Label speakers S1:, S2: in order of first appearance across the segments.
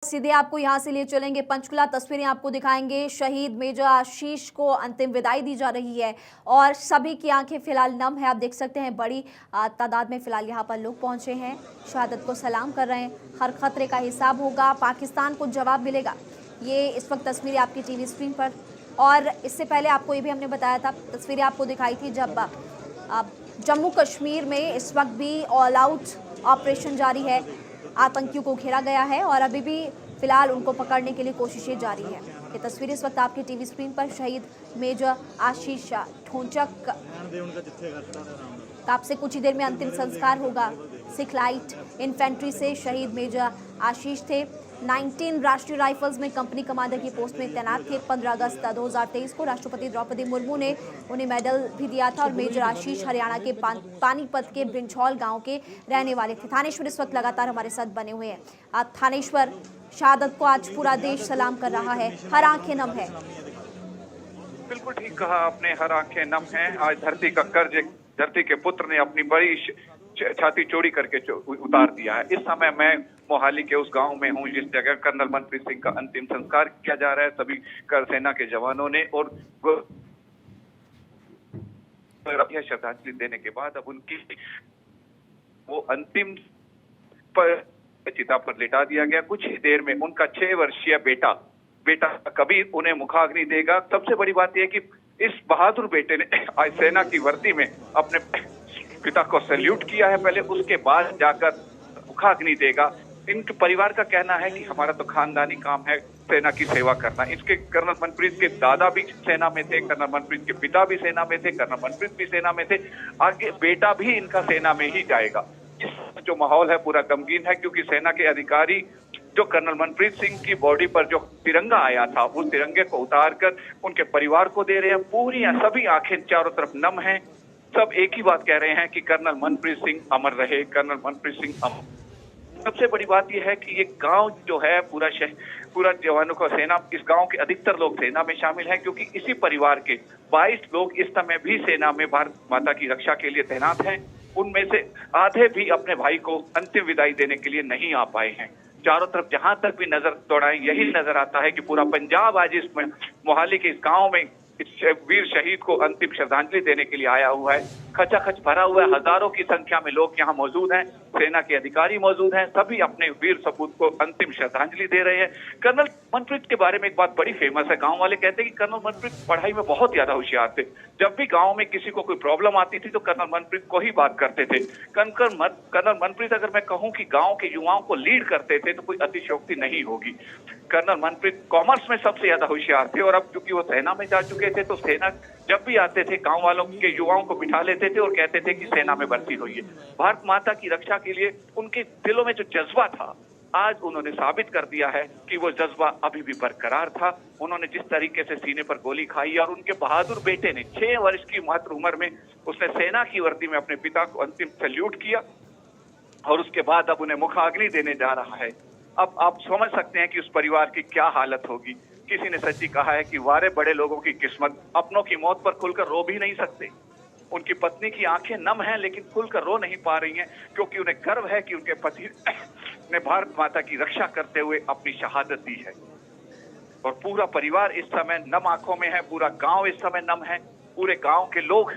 S1: सीधे आपको यहां से ले चलेंगे पंचकुला। तस्वीरें आपको दिखाएंगे। शहीद मेजर आशीष को अंतिम विदाई दी जा रही है और सभी की आंखें फिलहाल नम है। आप देख सकते हैं बड़ी तादाद में फिलहाल यहां पर लोग पहुंचे हैं, शहादत को सलाम कर रहे हैं। हर खतरे का हिसाब होगा, पाकिस्तान को जवाब मिलेगा। ये इस वक्त तस्वीरें आपकी टीवी स्क्रीन पर। और इससे पहले आपको ये भी हमने बताया था, तस्वीरें आपको दिखाई थी जब जम्मू कश्मीर में इस वक्त भी ऑल आउट ऑपरेशन जारी है। आतंकियों को घेरा गया है और अभी भी फिलहाल उनको पकड़ने के लिए कोशिशें जारी है। ये तस्वीर इस वक्त आपकी टीवी स्क्रीन पर। शहीद मेजर आशीष ढोंचक का आपसे कुछ ही देर में अंतिम संस्कार होगा। सिख लाइट इन्फेंट्री से शहीद मेजर आशीष थे। 19 राष्ट्रीय राइफल्स में कंपनी कमांडर की पोस्ट में तैनात थे। 15 अगस्त 2023 को राष्ट्रपति द्रौपदी मुर्मू ने उन्हें मेडल भी दिया था। और मेजर आशीष हरियाणा के पानीपत के ब्रिंझौल गांव के रहने वाले थे। थानेश्वर इस वक्त लगातार हमारे साथ बने हुए हैं। अब थानेश्वर, शहादत को आज पूरा देश सलाम कर रहा है, हर आंखें नम है।
S2: बिल्कुल ठीक कहा आपने, हर आंखें नम हैं। आज धरती का कर्ज एक धरती के पुत्र ने अपनी बड़ी छाती चौड़ी करके उतार दिया है। इस समय मैं मोहाली के उस गांव में हूं जिस जगह कर्नल मनप्रीत सिंह का अंतिम संस्कार किया जा रहा है। सभी कर सेना के जवानों ने और श्रद्धांजलि देने के बाद अब उनकी वो अंतिम चिता पर लिटा दिया गया। कुछ ही देर में उनका 6 वर्षीय बेटा कबीर उन्हें मुखाग्नि देगा। सबसे बड़ी बात यह कि इस बहादुर बेटे ने आज सेना की वर्दी में अपने पिता को सैल्यूट किया है पहले, उसके बाद जाकर मुखाग्नि देगा। इनके परिवार का कहना है कि हमारा तो खानदानी काम है सेना की सेवा करना। इसके कर्नल मनप्रीत के दादा भी सेना में थे, कर्नल मनप्रीत के पिता भी सेना में थे, कर्नल मनप्रीत भी सेना में थे। आगे बेटा भी इनका सेना में ही जाएगा। इस जो माहौल है पूरा गमगीन है, क्योंकि सेना के अधिकारी जो कर्नल मनप्रीत सिंह की बॉडी पर जो तिरंगा आया था उस तिरंगे को उतार कर उनके परिवार को दे रहे हैं। पूरी सभी आंखें चारों तरफ नम हैं। सब एक ही बात कह रहे हैं कि कर्नल मनप्रीत सिंह अमर रहे, कर्नल मनप्रीत सिंह अमर। सबसे बड़ी बात यह है कि ये गांव जो है पूरा जवानों का सेना, इस गांव के अधिकतर लोग सेना में शामिल हैं, क्योंकि इसी परिवार के 22 लोग इस समय भी सेना में भारत माता की रक्षा के लिए तैनात हैं। उनमें से आधे भी अपने भाई को अंतिम विदाई देने के लिए नहीं आ पाए हैं। चारों तरफ जहां तक भी नजर दौड़ाएं यही नजर आता है कि पूरा पंजाब आज इस मोहाली के इस गांव में इस वीर शहीद को अंतिम श्रद्धांजलि देने के लिए आया हुआ है। खचाखच भरा हुआ है, हजारों की संख्या में लोग यहाँ मौजूद हैं, सेना के अधिकारी मौजूद हैं, सभी अपने वीर सपूत को अंतिम श्रद्धांजलि दे रहे हैं। कर्नल मनप्रीत के बारे में एक बात बड़ी फेमस है, गांव वाले कहते हैं कि कर्नल मनप्रीत पढ़ाई में बहुत ज्यादा होशियार थे। जब भी गांव में किसी को कोई प्रॉब्लम आती थी तो कर्नल मनप्रीत को ही बात करते थे। कर्नल मनप्रीत अगर मैं कहूँ कि गाँव के युवाओं को लीड करते थे तो कोई अतिशयोक्ति नहीं होगी। कर्नल मनप्रीत कॉमर्स में सबसे ज्यादा होशियार थे और अब चूंकि वो सेना में जा चुके थे तो सेना जब भी आते थे गांव वालों के युवाओं को बिठा लेते थे और कहते थे कि सेना में भर्ती होइए। भारत माता की रक्षा के लिए उनके दिलों में जो जज्बा था आज उन्होंने साबित कर दिया है कि वो जज्बा अभी भी बरकरार था। उन्होंने जिस तरीके से सीने पर गोली खाई और उनके बहादुर बेटे ने 6 वर्ष की मात्र उम्र में उसने सेना की वर्दी में अपने पिता को अंतिम सैल्यूट किया और उसके बाद अब उन्हें मुखाग्नि देने जा रहा है। अब आप समझ सकते हैं कि उस परिवार की क्या हालत होगी। किसी ने सच्ची कहा है कि वारे बड़े लोगों की किस्मत, अपनों की मौत पर खुलकर रो भी नहीं सकते। उनकी पत्नी की आंखें नम हैं लेकिन खुलकर रो नहीं पा रही हैं, क्योंकि उन्हें गर्व है कि उनके पति ने भारत माता की रक्षा करते हुए अपनी शहादत दी है। और पूरा परिवार इस समय नम आंखों में है, पूरा गांव इस समय नम है। पूरे गांव के लोग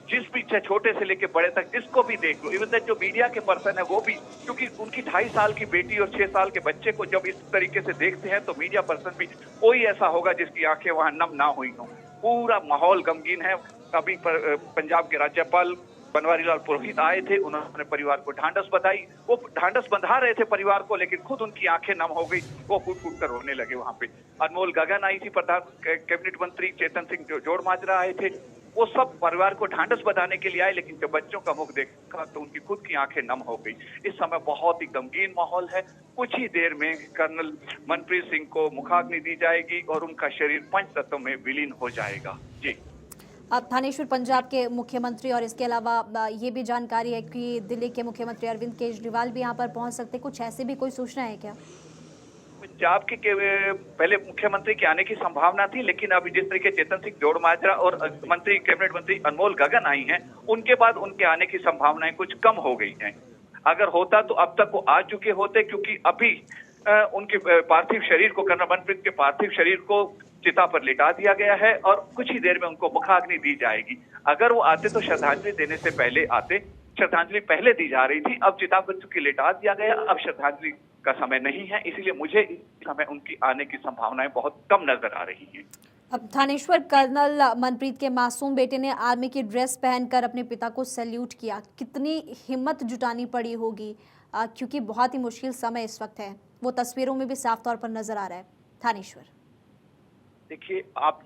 S2: जिस भी छोटे से लेके बड़े तक जिसको भी देख लो, इवन जो मीडिया के पर्सन है वो भी, क्योंकि उनकी 2.5 साल की बेटी और 6 साल के बच्चे को जब इस तरीके से देखते हैं तो मीडिया पर्सन भी कोई ऐसा होगा जिसकी आंखें वहां नम ना हुई हो। पूरा माहौल गमगीन है। अभी पंजाब के राज्यपाल बनवारी लाल पुरोहित आए थे, उन्होंने परिवार को ढांढस बधाई। वो ढांढस बंधा रहे थे परिवार को, लेकिन खुद उनकी आंखें नम हो गई, वो फूट कर रोने लगे। वहां पे अनमोल गगन आई थी, प्रधान कैबिनेट मंत्री चेतन सिंह जोड़माजरा आए थे, वो सब परिवार को ढांढस बधाने के लिए आए, लेकिन जब बच्चों का मुख देखा तो उनकी खुद की आंखें नम हो गई। इस समय बहुत ही गमगीन माहौल है। कुछ ही देर में कर्नल मनप्रीत सिंह को मुखाग्नि दी जाएगी और उनका शरीर पंचतत्व में विलीन हो जाएगा। जी,
S1: अब थानेश्वर, पंजाब के मुख्यमंत्री और इसके अलावा ये भी जानकारी है कि दिल्ली के मुख्यमंत्री अरविंद केजरीवाल भी यहाँ पर पहुँच सकते, कुछ ऐसी भी कोई सूचना है क्या?
S2: पंजाब के पहले मुख्यमंत्री के आने की संभावना थी, लेकिन अभी जिस तरीके चेतन सिंह जोड़माजरा और मंत्री कैबिनेट मंत्री अनमोल गगन आई हैं, उनके बाद उनके आने की संभावनाएं कुछ कम हो गई हैं। अगर होता तो अब तक वो आ चुके होते, क्योंकि अभी उनके पार्थिव शरीर को, कर्नल मनप्रीत के पार्थिव शरीर को चिता पर लिटा दिया गया है और कुछ ही देर में उनको मुखाग्नि दी जाएगी। अगर वो आते तो श्रद्धांजलि देने से पहले आते, श्रद्धांजलि पहले दी जा रही थी, अब चिता पर चूंकि लिटा दिया गया, अब श्रद्धांजलि का समय नहीं है, इसीलिए मुझे इस समय उनकी आने की संभावनाएं बहुत कम नजर आ रही हैं।
S1: अब थानेश्वर, कर्नल मनप्रीत के मासूम बेटे ने आर्मी की ड्रेस पहनकर अपने पिता को सैल्यूट किया, कितनी हिम्मत जुटानी पड़ी होगी, क्योंकि बहुत ही मुश्किल समय इस वक्त है, वो तस्वीरों में भी साफ तौर पर नजर आ रहा है। थानेश्वर,
S2: देखिए, आप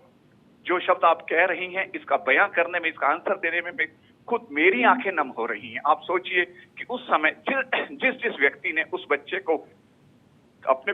S2: जो शब्द आप कह रही हैं, इसका बयां करने में, इसका आंसर देने में खुद मेरी आंखें नम हो रही हैं। आप सोचिए कि उस समय जिस व्यक्ति ने उस बच्चे को अपने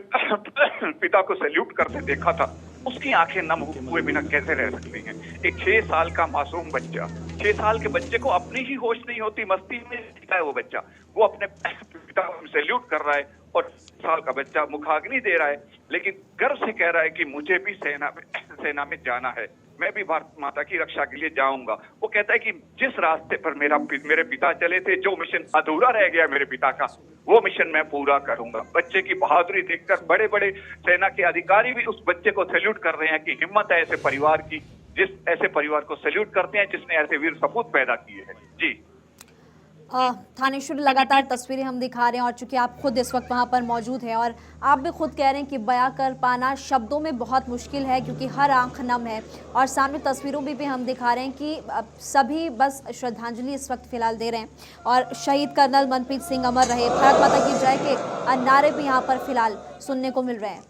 S2: पिता को सैल्यूट करते देखा था, उसकी आंखें नम हुए बिना कैसे रह सकती हैं। एक 6 साल का मासूम बच्चा, 6 साल के बच्चे को अपनी ही होश नहीं होती, मस्ती में है वो बच्चा, वो अपने पिता को सैल्यूट कर रहा है और 6 साल का बच्चा मुखाग्नि दे रहा है, लेकिन गर्व से कह रहा है कि मुझे भी सेना में जाना है, मैं भी भारत माता की रक्षा के लिए जाऊंगा। वो कहता है कि जिस रास्ते पर मेरे पिता चले थे, जो मिशन अधूरा रह गया मेरे पिता का, वो मिशन मैं पूरा करूंगा। बच्चे की बहादुरी देखकर बड़े बड़े सेना के अधिकारी भी उस बच्चे को सैल्यूट कर रहे हैं कि हिम्मत है ऐसे परिवार की, ऐसे परिवार को सैल्यूट करते हैं जिसने ऐसे वीर सपूत पैदा किए हैं। जी
S1: थानेश्वर, लगातार तस्वीरें हम दिखा रहे हैं और चूंकि आप खुद इस वक्त वहां पर मौजूद हैं और आप भी खुद कह रहे हैं कि बयां कर पाना शब्दों में बहुत मुश्किल है, क्योंकि हर आंख नम है और सामने तस्वीरों में भी हम दिखा रहे हैं कि सभी बस श्रद्धांजलि इस वक्त फिलहाल दे रहे हैं और शहीद कर्नल मनप्रीत सिंह अमर रहे, भारत माता की जय के नारे भी यहाँ पर फिलहाल सुनने को मिल रहे हैं।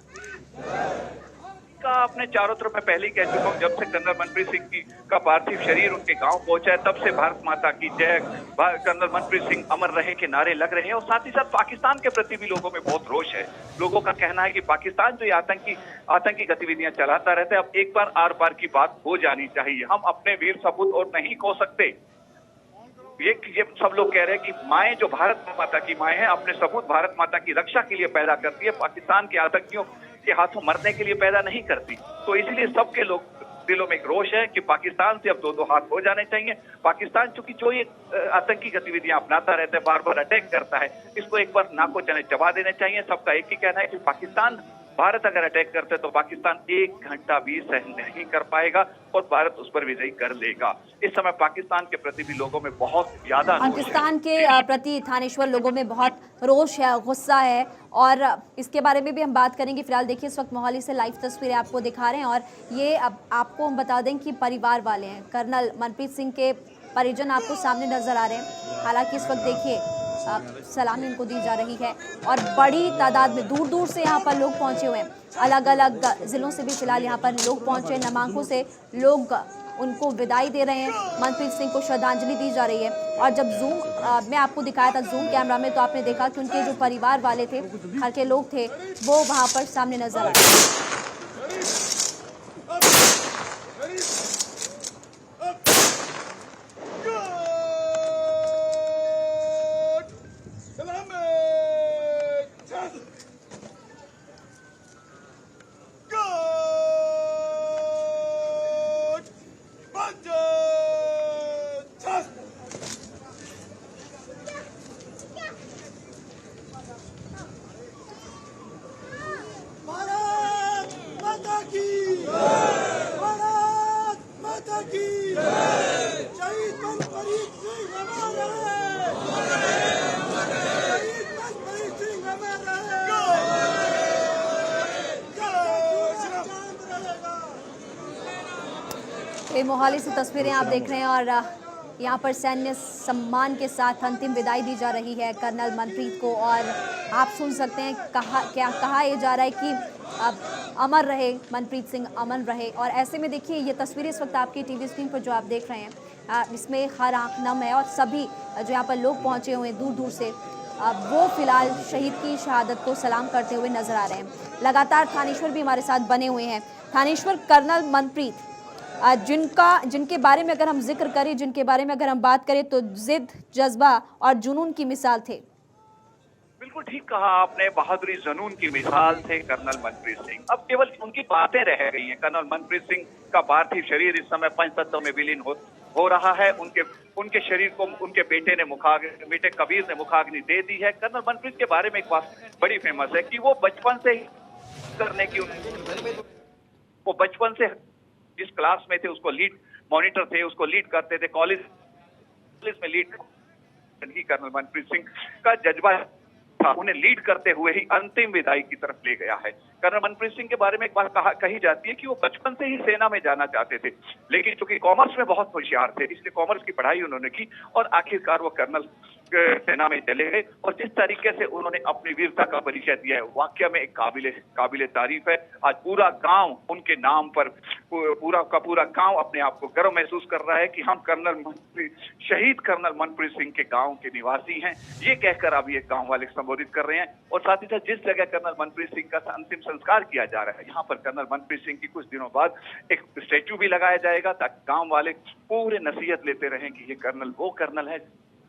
S2: अपने चारों तरफ मैं पहले ही कह चुका हूँ, जब से कर्नल मनप्रीत सिंह का पार्थिव शरीर उनके गांव पहुंचा है, तब से भारत माता की जय, कर्नल मनप्रीत सिंह अमर रहे के नारे लग रहे हैं और साथ ही साथ पाकिस्तान के प्रति भी लोगों में बहुत रोष है। लोगों का कहना है कि पाकिस्तान जो आतंकी गतिविधियां चलाता रहता है, अब एक बार आर पार की बात हो जानी चाहिए। हम अपने वीर सपूत और नहीं खो सकते। ये सब लोग कह रहे हैं कि माएं जो भारत माता की माएं हैं, अपने सपूत भारत माता की रक्षा के लिए पैदा करती है, पाकिस्तान के आतंकियों के हाथों मरने के लिए पैदा नहीं करती। तो इसलिए सबके लोग दिलों में एक रोष है कि पाकिस्तान से अब दो हाथ हो जाने चाहिए। पाकिस्तान चूंकि जो ये आतंकी गतिविधियां अपनाता रहता है, बार बार अटैक करता है, इसको एक बार नाको चने चबा देने चाहिए। सबका एक ही कहना है कि पाकिस्तान, भारत अगर अटैक करते तो पाकिस्तान 1 घंटा भी सहन नहीं कर पाएगा और भारत उस पर विजयी कर लेगा। इस समय पाकिस्तान के प्रति भी लोगों में बहुत ज्यादा
S1: पाकिस्तान के प्रति थानेश्वर लोगों में बहुत रोष है, गुस्सा है और इसके बारे में भी हम बात करेंगे। फिलहाल देखिए, इस वक्त मोहाली से लाइव तस्वीरें आपको दिखा रहे हैं और ये अब आपको हम बता दें कि परिवार वाले हैं, कर्नल मनप्रीत सिंह के परिजन आपको सामने नजर आ रहे हैं। हालांकि इस वक्त देखिए सलामी उनको दी जा रही है और बड़ी तादाद में दूर दूर से यहाँ पर लोग पहुँचे हुए हैं, अलग अलग ज़िलों से भी फिलहाल यहाँ पर लोग पहुँचे, नामांकों से लोग उनको विदाई दे रहे हैं, मनप्रीत सिंह को श्रद्धांजलि दी जा रही है। और जब जूम मैं आपको दिखाया था जूम कैमरा में, तो आपने देखा कि उनके जो परिवार वाले थे, घर के लोग थे, वो वहाँ पर सामने नजर आ रहे हैं। मोहाली से तस्वीरें आप देख रहे हैं और यहाँ पर सैन्य सम्मान के साथ अंतिम विदाई दी जा रही है कर्नल मनप्रीत को और आप सुन सकते हैं कहा यह जा रहा है कि अमर रहे मनप्रीत सिंह, अमर रहे। और ऐसे में देखिए ये तस्वीरें इस वक्त आपकी टीवी स्क्रीन पर जो आप देख रहे हैं, इसमें हर आंख नम है और सभी जो यहाँ पर लोग पहुँचे हुए हैं दूर दूर से, वो फिलहाल शहीद की शहादत को सलाम करते हुए नजर आ रहे हैं। लगातार थानेश्वर भी हमारे साथ बने हुए हैं। थानेश्वर, कर्नल मनप्रीत जिनके बारे में अगर हम जिक्र करें, जिनके बारे में अगर हम बात करें, तो जिद, जज्बा और जुनून की मिसाल थे।
S2: बिल्कुल ठीक कहा आपने, बहादुरी, जुनून की मिसाल थे कर्नल मनप्रीत सिंह। अब केवल उनकी बातें रह गई हैं। कर्नल मनप्रीत सिंह का पार्थिव शरीर इस समय पंचतत्व में विलीन हो रहा है। उनके शरीर को उनके बेटे कबीर ने मुखाग्नि दे दी है। कर्नल मनप्रीत के बारे में एक बात बड़ी फेमस है कि वो बचपन से ही करने की वो बचपन से जिस क्लास में थे उसको लीड मॉनिटर थे, उसको लीड करते थे, कॉलेज में लीड ही कर्नल मनप्रीत सिंह का जज्बा था, उन्हें लीड करते हुए ही अंतिम विदाई की तरफ ले गया है। कर्नल मनप्रीत सिंह के बारे में एक बात कही जाती है कि वो बचपन से ही सेना में जाना चाहते थे, लेकिन चूंकि कॉमर्स में बहुत होशियार थे इसलिए कॉमर्स की पढ़ाई उन्होंने की और आखिरकार वो कर्नल सेना में चले गए। और जिस तरीके से उन्होंने अपनी वीरता का परिचय दिया है वाकई में एक काबिले तारीफ है। आज पूरा गांव उनके नाम पर पूरा का पूरा गांव अपने आप को गर्व महसूस कर रहा है कि हम शहीद कर्नल मनप्रीत सिंह के गांव के निवासी हैं, ये कहकर अब ये गांव वाले संबोधित कर रहे हैं। और साथ ही साथ जिस जगह कर्नल मनप्रीत सिंह का अंतिम संस्कार किया जा रहा है यहाँ पर कर्नल मनप्रीत सिंह की कुछ दिनों बाद एक स्टैचू भी लगाया जाएगा ताकि गांव वाले पूरे नसीहत लेते रहें कि ये कर्नल वो कर्नल है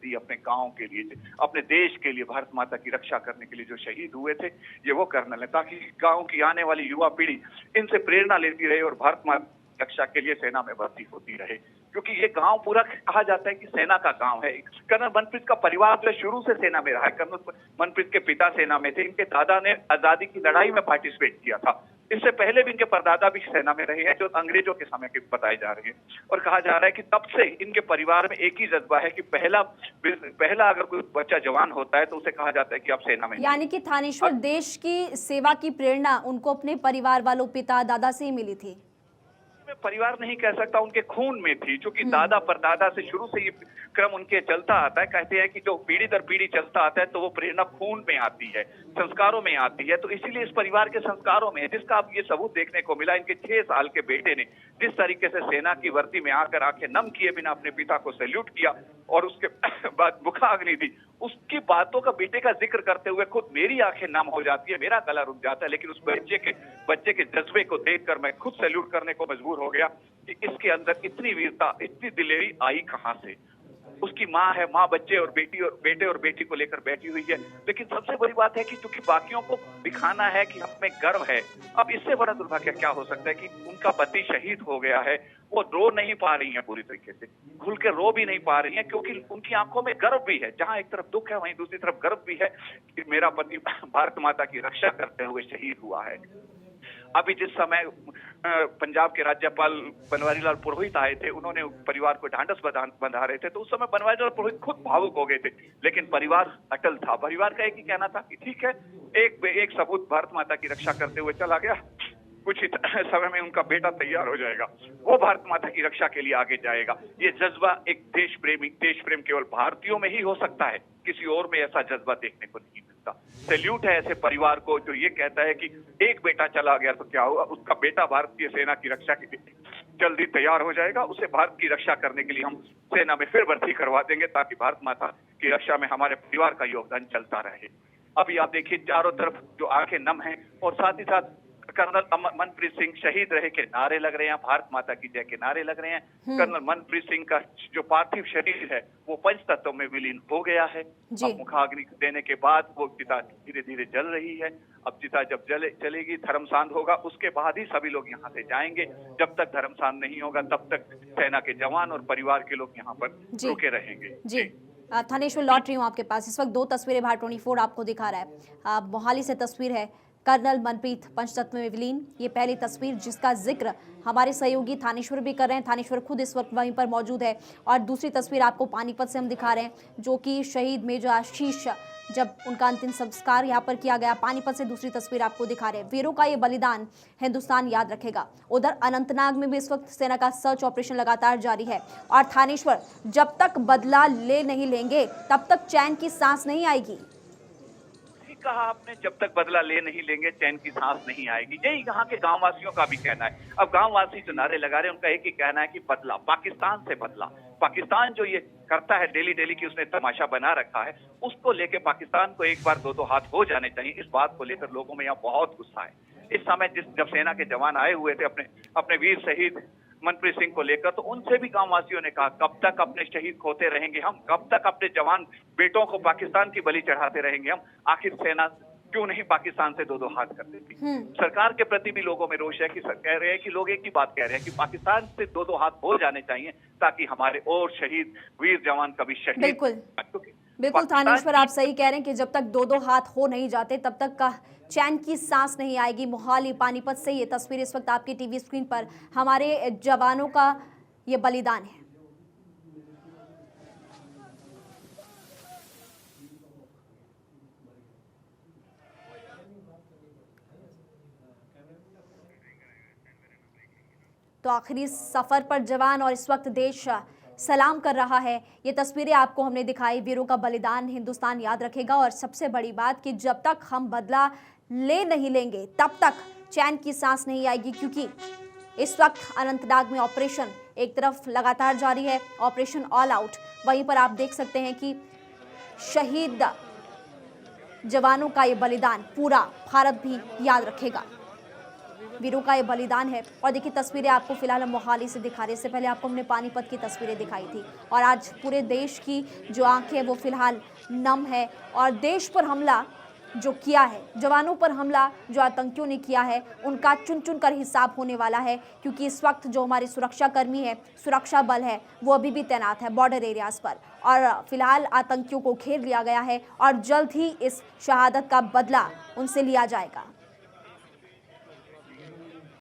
S2: अपने गांव के लिए, अपने देश के लिए, भारत माता की रक्षा करने के लिए जो शहीद हुए थे, ये वो कर्नल है, ताकि गांव की आने वाली युवा पीढ़ी इनसे प्रेरणा लेती रहे और भारत माता की रक्षा के लिए सेना में भर्ती होती रहे। क्योंकि ये गांव पूरा कहा जाता है कि सेना का गांव है। कर्नल मनप्रीत का परिवार जो शुरू से सेना में रहा है। कर्नल मनप्रीत के पिता सेना में थे, इनके दादा ने आजादी की लड़ाई में पार्टिसिपेट किया था, इससे पहले भी इनके परदादा भी सेना में रहे हैं जो अंग्रेजों के समय के बताए जा रहे हैं। और कहा जा रहा है कि तब से इनके परिवार में एक ही जज्बा है कि पहला अगर कोई बच्चा जवान होता है तो उसे कहा जाता है कि आप सेना में,
S1: यानी कि थानेश्वर देश की सेवा की प्रेरणा उनको अपने परिवार वालों, पिता दादा से ही मिली थी।
S2: मैं परिवार नहीं कह सकता, उनके खून में थी, क्योंकि दादा परदादा से शुरू से ये क्रम उनके चलता आता है। कहते हैं कि जो पीढ़ी दर पीढ़ी चलता आता है तो वो प्रेरणा खून में आती है, संस्कारों में आती है। तो इसीलिए इस परिवार के संस्कारों में है, जिसका अब ये सबूत देखने को मिला। इनके 6 साल के बेटे ने जिस तरीके से सेना की वर्दी में आकर आंखें नम किए बिना अपने पिता को सैल्यूट किया और उसके बाद मुखाग्नि दी, उसकी बातों का बेटे का जिक्र करते हुए खुद मेरी आंखें नम हो जाती है, मेरा गला रुक जाता है। लेकिन उस बच्चे के जज्बे को देखकर मैं खुद सैल्यूट करने को मजबूर हो गया कि इसके अंदर इतनी वीरता, इतनी दिलेरी आई कहां से। उसकी माँ है, माँ बच्चे और बेटे और बेटी को लेकर बैठी हुई है। लेकिन सबसे बड़ी बात है कि चूंकि बाकियों को दिखाना है कि हमें गर्व है, अब इससे बड़ा दुर्भाग्य क्या हो सकता है कि उनका पति शहीद हो गया है, वो रो नहीं पा रही है, पूरी तरीके से खुल के रो भी नहीं पा रही है, क्योंकि उनकी आंखों में गर्व भी है। जहां एक तरफ दुख है वहीं दूसरी तरफ गर्व भी है कि मेरा पति भारत माता की रक्षा करते हुए शहीद हुआ है। अभी जिस समय पंजाब के राज्यपाल बनवारी लाल पुरोहित आए थे, उन्होंने परिवार को ढांढस बंधा रहे थे, तो उस समय बनवारी लाल पुरोहित खुद भावुक हो गए थे। लेकिन परिवार अटल था, परिवार का एक ही कहना था कि ठीक है, एक सबूत भारत माता की रक्षा करते हुए चला गया, कुछ ही समय में उनका बेटा तैयार हो जाएगा, वो भारत माता की रक्षा के लिए आगे जाएगा। ये जज्बा एक देश प्रेम केवल भारतीयों में ही हो सकता है, किसी और में ऐसा जज्बा देखने को नहीं मिलता। सैल्यूट है ऐसे परिवार को जो ये कहता है कि एक बेटा चला गया तो क्या हुआ, उसका बेटा भारतीय सेना की रक्षा के लिए जल्दी तैयार हो जाएगा, उसे भारत की रक्षा करने के लिए हम सेना में फिर भर्ती करवा देंगे ताकि भारत माता की रक्षा में हमारे परिवार का योगदान चलता रहे। अभी आप देखिए चारों तरफ जो आंखें नम है और साथ ही साथ कर्नल मनप्रीत सिंह शहीद रहे के नारे लग रहे हैं, भारत माता की जय के नारे लग रहे हैं। कर्नल मनप्रीत सिंह का जो पार्थिव शरीर है वो पंच तत्वों में विलीन हो गया है। अब मुखाग्नि देने के बाद वो चिता धीरे धीरे जल रही है। अब चिता जब चलेगी, धर्मसांध होगा, उसके बाद ही सभी लोग यहाँ से जाएंगे। जब तक धर्मसांध नहीं होगा तब तक सेना के जवान और परिवार के लोग यहाँ पर रुके रहेंगे।
S1: जी थानेश्वर, लौट रही हूँ आपके पास। इस वक्त 2 तस्वीरें भारत 24 आपको दिखा रहा है। मोहाली से तस्वीर है, कर्नल मनप्रीत पंचतत्व में विलीन। ये पहली तस्वीर जिसका जिक्र हमारे सहयोगी थानेश्वर भी कर रहे हैं, थानेश्वर खुद इस वक्त वहीं पर मौजूद है। और दूसरी तस्वीर आपको पानीपत से हम दिखा रहे हैं, जो कि शहीद मेजर आशीष जब उनका अंतिम संस्कार यहाँ पर किया गया। पानीपत से दूसरी तस्वीर आपको दिखा रहे हैं। वीरों का ये बलिदान हिंदुस्तान याद रखेगा। उधर अनंतनाग में भी इस वक्त सेना का सर्च ऑपरेशन लगातार जारी है। और थानेश्वर, जब तक बदला ले नहीं लेंगे तब तक चैन की सांस नहीं आएगी।
S2: कहा आपने, जब तक बदला ले नहीं लेंगे चैन की सांस नहीं आएगी। यही यहाँ के गांव वासियों का भी कहना है। अब गांव वासी जो नारे लगा रहे हैं उनका एक ही कहना है कि बदला, पाकिस्तान से बदला। पाकिस्तान जो ये करता है डेली की उसने तमाशा बना रखा है, उसको लेके पाकिस्तान को एक बार दो हाथ हो जाने चाहिए। इस बात को लेकर लोगों में यहाँ बहुत गुस्सा है। इस समय जब सेना के जवान आए हुए थे अपने वीर शहीद मनप्रीत सिंह को लेकर, तो उनसे भी गांव वासियों ने कहा कब तक अपने शहीद खोते रहेंगे हम, कब तक अपने जवान बेटों को पाकिस्तान की बलि चढ़ाते रहेंगे हम। आखिर सेना क्यों नहीं पाकिस्तान से दो दो हाथ कर देती। सरकार के प्रति भी लोगों में रोष है कि कह रहे हैं कि लोग एक ही बात कह रहे हैं कि पाकिस्तान से दो दो हाथ हो जाने चाहिए ताकि हमारे और शहीद वीर जवान कभी शहीद।
S1: बिल्कुल बिल्कुल थानेश्वर, आप सही कह रहे हैं कि जब तक दो दो हाथ हो नहीं जाते तब तक का चैन की सांस नहीं आएगी। मोहाली पानीपत से ये तस्वीर इस वक्त आपकी टीवी स्क्रीन पर, हमारे जवानों का ये बलिदान है। तो आखिरी सफर पर जवान और इस वक्त देश सलाम कर रहा है। ये तस्वीरें आपको हमने दिखाई, वीरों का बलिदान हिंदुस्तान याद रखेगा। और सबसे बड़ी बात कि जब तक हम बदला नहीं लेंगे तब तक चैन की सांस नहीं आएगी, क्योंकि इस वक्त अनंतनाग में ऑपरेशन एक तरफ लगातार जारी है, ऑपरेशन ऑल आउट। वहीं पर आप देख सकते हैं कि शहीद जवानों का ये बलिदान पूरा भारत भी याद रखेगा। वीरों का ये बलिदान है। और देखिए तस्वीरें आपको फिलहाल हम मोहाली से दिखा रहे हैं। इससे पहले आपको हमने पानीपत की तस्वीरें दिखाई थी। और आज पूरे देश की जो आंखें वो फिलहाल नम है। और देश पर हमला जो किया है, जवानों पर हमला जो आतंकियों ने किया है, उनका चुन चुन कर हिसाब होने वाला है। क्योंकि इस वक्त जो हमारे सुरक्षा कर्मी है, सुरक्षा बल है, वो अभी भी तैनात है बॉर्डर एरियाज पर। और फिलहाल आतंकियों को घेर लिया गया है और जल्द ही इस शहादत का बदला उनसे लिया जाएगा।